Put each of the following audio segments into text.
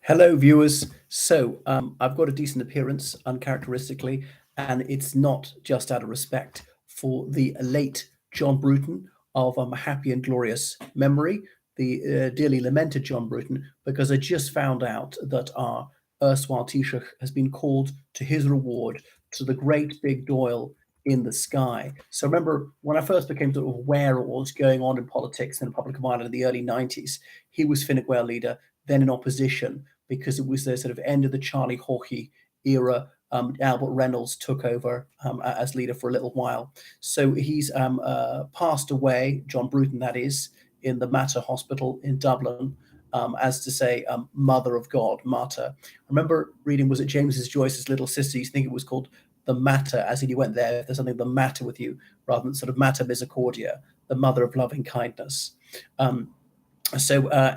Hello, viewers. I've got a decent appearance, uncharacteristically, and it's not just out of respect for the late John Bruton of happy and glorious memory, the dearly lamented John Bruton, because I just found out that our erstwhile Taoiseach has been called to his reward, to the great big Doyle in the sky. So remember, when I first became sort of aware of what was going on in politics in the Republic of Ireland in the early 90s, he was Fine Gael leader, then in opposition, because it was the sort of end of the Charlie Haughey era. Albert Reynolds took over as leader for a little while. So he's passed away, John Bruton, that is, in the Mater Hospital in Dublin, as to say, Mother of God, Mater. I remember reading, was it James Joyce's little sister? You think it was called the Mater, as in you went there, if there's something the matter with you, rather than sort of Mater Misericordia, the Mother of Loving Kindness.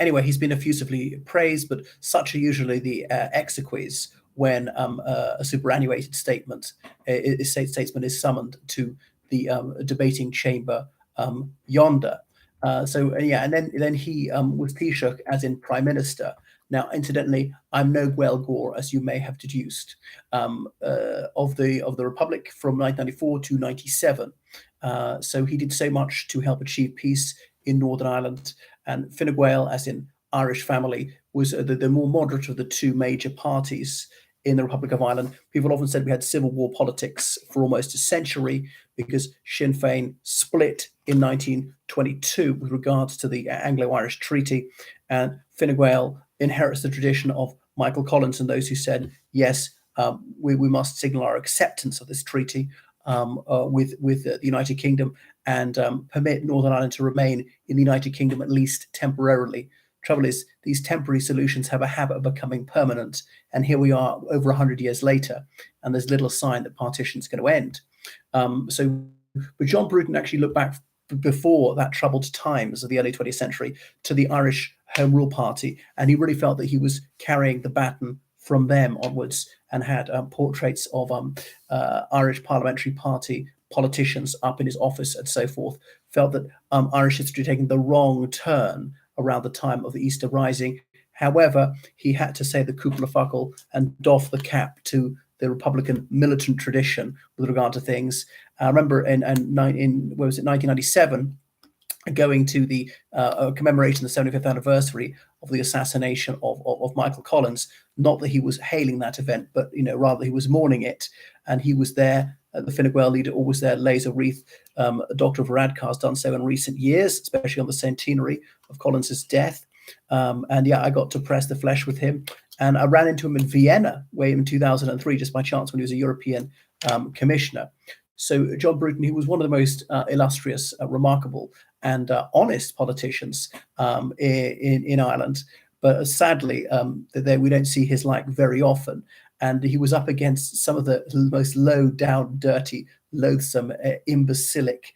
Anyway, he's been effusively praised, but such are usually the exequies when a superannuated statesman is summoned to the debating chamber yonder. And then he was Taoiseach, as in Prime Minister. Now, incidentally, I'm no Gael Gore, as you may have deduced, of the Republic from 1994 to 97. So he did so much to help achieve peace in Northern Ireland. And Fine Gael, as in Irish family, was the more moderate of the two major parties in the Republic of Ireland. People often said we had civil war politics for almost a century because Sinn Féin split in 1922 with regards to the Anglo-Irish Treaty. And Fine Gael inherits the tradition of Michael Collins and those who said, yes, we must signal our acceptance of this treaty with the United Kingdom and permit Northern Ireland to remain in the United Kingdom, at least temporarily. Trouble is, these temporary solutions have a habit of becoming permanent, and here we are over 100 years later, and there's little sign that partition is going to end. But John Bruton actually looked back before that troubled times of the early 20th century to the Irish Home Rule Party, and he really felt that he was carrying the baton from them onwards, and had portraits of Irish Parliamentary Party politicians up in his office and so forth. Felt that Irish history had taken the wrong turn around the time of the Easter Rising. However, he had to say the cúpla focal and doff the cap to the Republican militant tradition with regard to things. I remember in 1997, going to the commemoration of the 75th anniversary of the assassination of Michael Collins. Not that he was hailing that event, but rather he was mourning it, and he was there. The Fine Gael leader always there, lays a wreath. Dr. Varadkar has done so in recent years, especially on the centenary of Collins's death. I got to press the flesh with him, and I ran into him in Vienna way in 2003, just by chance, when he was a European commissioner. So John Bruton, he was one of the most illustrious, remarkable, and honest politicians in Ireland. But sadly, we don't see his like very often. And he was up against some of the most low down, dirty, loathsome, imbecilic,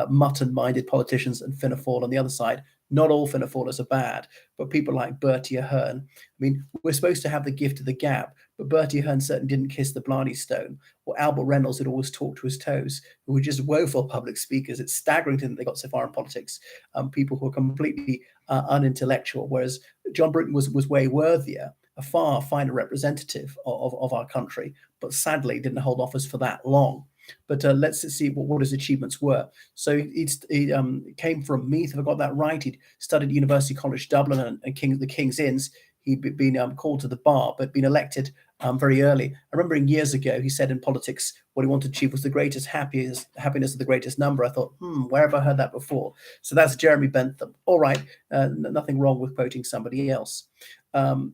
mutton-minded politicians, and Fianna Fáil on the other side. Not all Fianna Fáilers are bad, but people like Bertie Ahern. I mean, we're supposed to have the gift of the gab, but Bertie Ahern certainly didn't kiss the Blarney Stone. Or Albert Reynolds had always talked to his toes, who were just woeful public speakers. It's staggering to think they got so far in politics. People who are completely unintellectual, whereas John Bruton was way worthier, a far finer representative of our country, but sadly didn't hold office for that long. But let's see what his achievements were. So he came from Meath, if I got that right. He'd studied at University College Dublin and the King's Inns. He'd been called to the bar, but been elected very early. I remember years ago, he said in politics what he wanted to achieve was the greatest happiness of the greatest number. I thought, where have I heard that before? So that's Jeremy Bentham. All right, nothing wrong with quoting somebody else.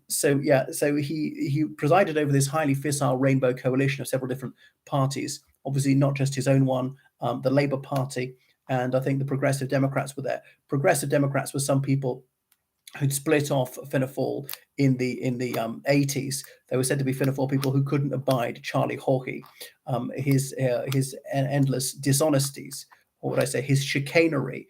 So he presided over this highly fissile rainbow coalition of several different parties. Obviously, not just his own one, the Labour Party, and I think the Progressive Democrats were there. Progressive Democrats were some people who'd split off Fianna Fáil in the 80s. They were said to be Fianna Fáil people who couldn't abide Charlie Haughey, his endless dishonesties, or would I say his chicanery,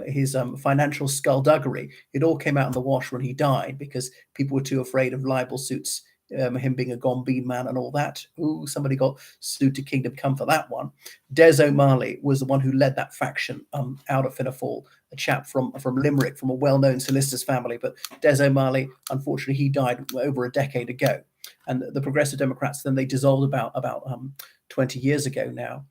his financial skullduggery. It all came out in the wash when he died because people were too afraid of libel suits him being a gone bean man and all that. Ooh, somebody got sued to Kingdom Come for that one. Des O'Malley was the one who led that faction out of Fianna Fáil, a chap from Limerick, from a well-known solicitor's family. But Des O'Malley, unfortunately, he died over a decade ago. And the Progressive Democrats, then they dissolved about 20 years ago now.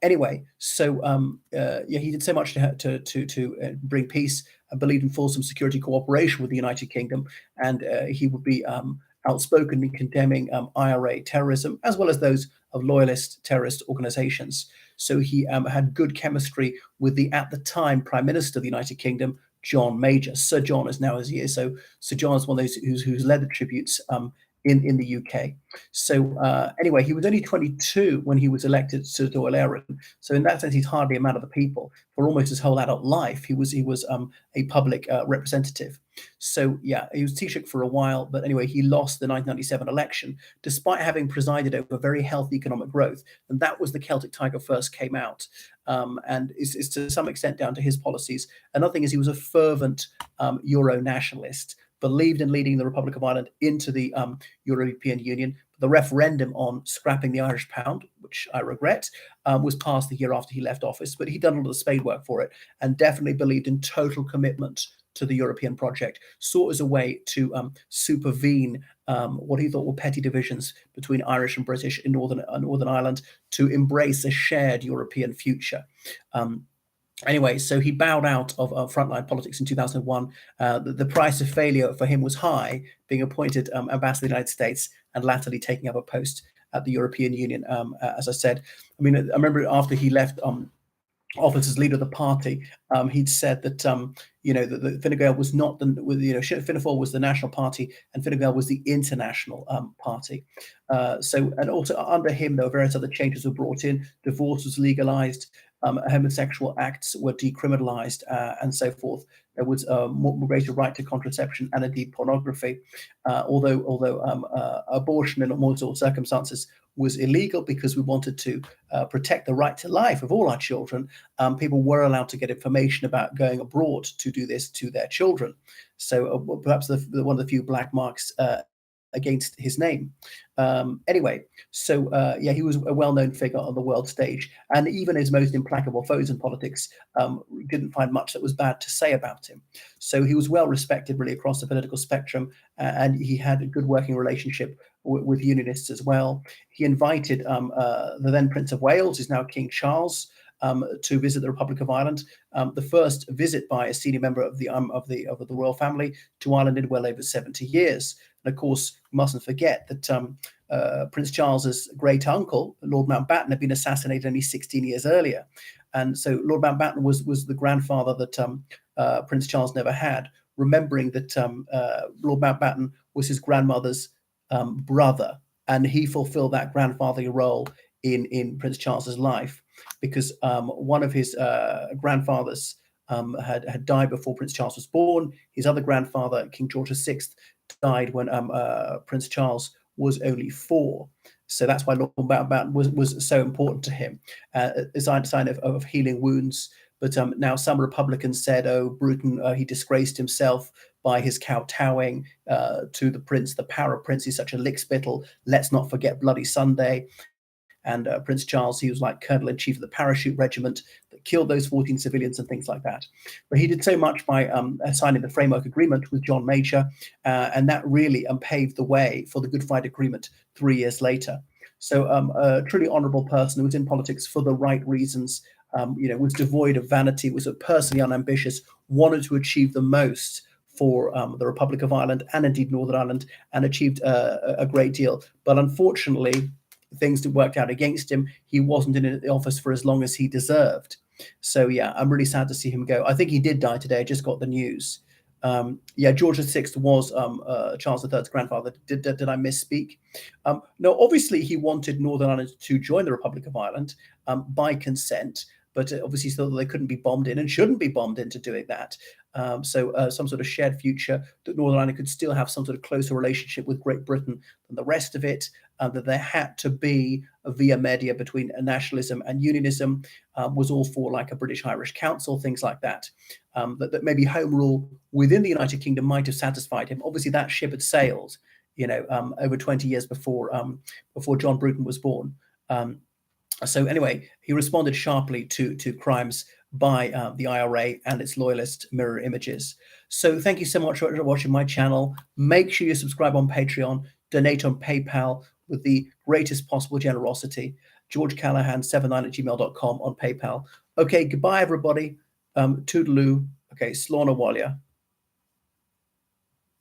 Anyway, so yeah, he did so much to bring peace and believed in fulsome security cooperation with the United Kingdom, and he would be outspoken in condemning IRA terrorism as well as those of loyalist terrorist organizations. So he had good chemistry with the at the time Prime Minister of the United Kingdom, John Major. Sir John is now as he is. So Sir John is one of those who's led the tributes in the UK. So anyway, he was only 22 when he was elected to Dáil Éireann. So in that sense, he's hardly a man of the people. For almost his whole adult life, he was a public representative. So yeah, he was Taoiseach for a while, but anyway, he lost the 1997 election, despite having presided over very healthy economic growth. And that was the Celtic Tiger first came out. And is to some extent down to his policies. Another thing is he was a fervent Euro nationalist, believed in leading the Republic of Ireland into the European Union. The referendum on scrapping the Irish pound, which I regret, was passed the year after he left office, but he'd done a lot of spade work for it and definitely believed in total commitment to the European project, saw it as a way to supervene what he thought were petty divisions between Irish and British in Northern Ireland to embrace a shared European future. Anyway, so he bowed out of frontline politics in 2001. The price of failure for him was high, being appointed ambassador to the United States and latterly taking up a post at the European Union. As I said, I mean, I remember after he left office as leader of the party, he'd said that that Fine Gael was not the Fianna Fáil was the national party and Fine Gael was the international party. So and also under him, there were various other changes were brought in. Divorce was legalized. Homosexual acts were decriminalized, and so forth. There was more greater right to contraception and indeed pornography. Although abortion in all sorts of circumstances was illegal because we wanted to protect the right to life of all our children, people were allowed to get information about going abroad to do this to their children. So perhaps one of the few black marks against his name. Anyway, so yeah, he was a well-known figure on the world stage, and even his most implacable foes in politics didn't find much that was bad to say about him. So he was well respected really across the political spectrum, and he had a good working relationship with unionists as well. He invited the then Prince of Wales, who's now King Charles, to visit the Republic of Ireland. The first visit by a senior member of the royal family to Ireland in well over 70 years. And of course, we mustn't forget that Prince Charles's great uncle, Lord Mountbatten, had been assassinated only 16 years earlier. And so Lord Mountbatten was the grandfather that Prince Charles never had, remembering that Lord Mountbatten was his grandmother's brother, and he fulfilled that grandfatherly role in Prince Charles's life, because one of his grandfathers had died before Prince Charles was born. His other grandfather, King George VI, died when Prince Charles was only 4. So that's why Lord Mountbatten was so important to him, a sign of healing wounds. But now some Republicans said, oh, Bruton, he disgraced himself by his kowtowing to the prince, the power prince. He's such a lickspittle. Let's not forget Bloody Sunday. And Prince Charles, he was like Colonel-in-Chief of the Parachute Regiment that killed those 14 civilians and things like that. But he did so much by signing the framework agreement with John Major, and that really paved the way for the Good Friday Agreement 3 years later. So a truly honourable person who was in politics for the right reasons, was devoid of vanity, was personally unambitious, wanted to achieve the most for the Republic of Ireland and indeed Northern Ireland, and achieved a great deal. But unfortunately, things worked out against him. He wasn't in the office for as long as he deserved. So yeah, I'm really sad to see him go. I think he did die today. I just got the news. George VI was Charles III's grandfather. Did I misspeak? No, obviously he wanted Northern Ireland to join the Republic of Ireland by consent, but obviously thought that they couldn't be bombed in and shouldn't be bombed into doing that. So some sort of shared future, that Northern Ireland could still have some sort of closer relationship with Great Britain than the rest of it, that there had to be a via media between nationalism and unionism, was all for like a British-Irish Council, things like that. That maybe home rule within the United Kingdom might have satisfied him. Obviously, that ship had sailed over 20 years before John Bruton was born. So anyway, he responded sharply to crimes by the IRA and its loyalist mirror images. So thank you so much for watching my channel. Make sure you subscribe on Patreon, donate on PayPal with the greatest possible generosity. GeorgeCallahan79@gmail.com on PayPal. Okay, goodbye everybody. Toodaloo. Okay, Slán Abhaile.